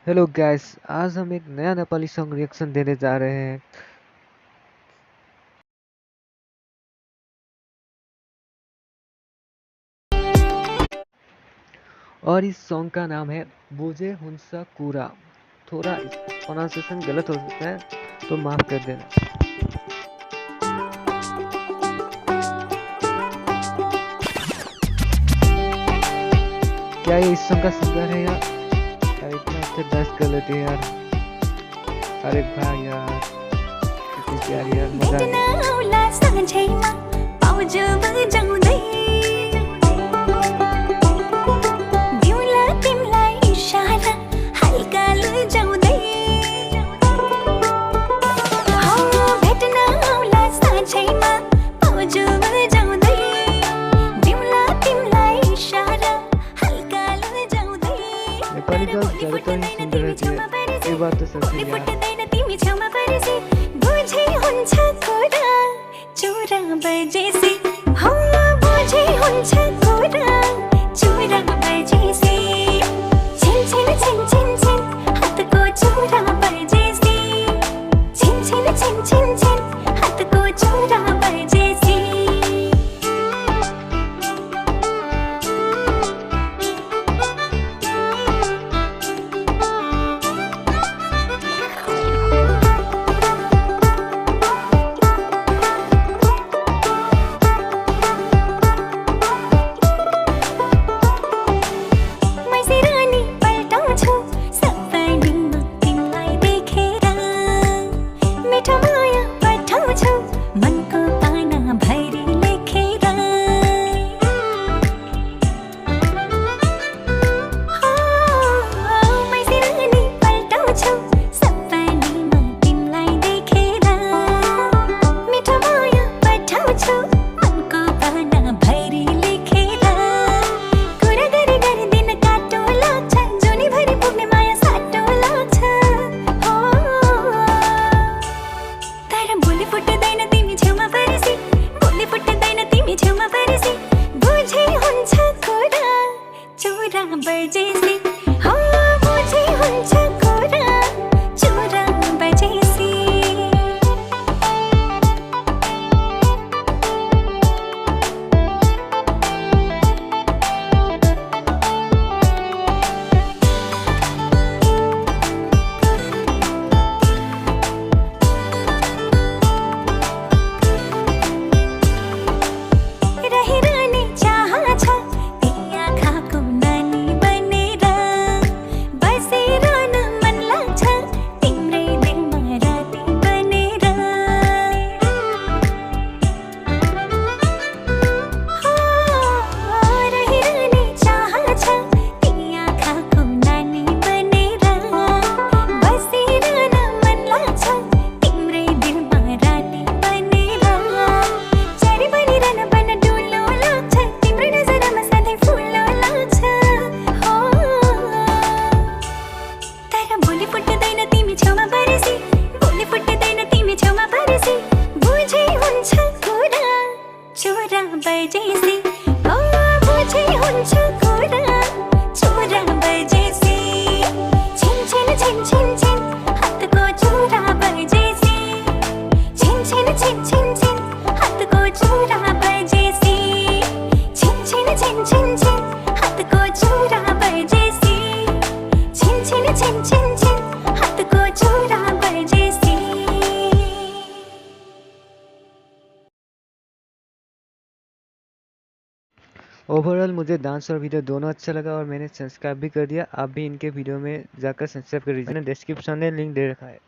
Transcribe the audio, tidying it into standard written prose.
Hello guys, आज हम एक नया नेपाली सॉन्ग रिएक्शन देने जा रहे हैं। और इस सॉन्ग का नाम है बुझे हुन्छ कुरा। थोड़ा प्रोनाउंसिएशन गलत हो सकता है तो माफ कर देना। क्या ये इस सॉन्ग का सिंगर है यार? यार इतना अच्छा डांस कर लेते हैं यार। अरे भाई यार, कितनी प्यारी यार, मजा आ गया। नेपाली गर्ल्स ज्यादातर ही सुंदर रहती है, ये बात तो सच है यार। ओवरऑल मुझे डांस और वीडियो दोनों अच्छा लगा और मैंने सब्सक्राइब भी कर दिया। आप भी इनके वीडियो में जाकर सब्सक्राइब कर दीजिए, डिस्क्रिप्शन में लिंक दे रखा है।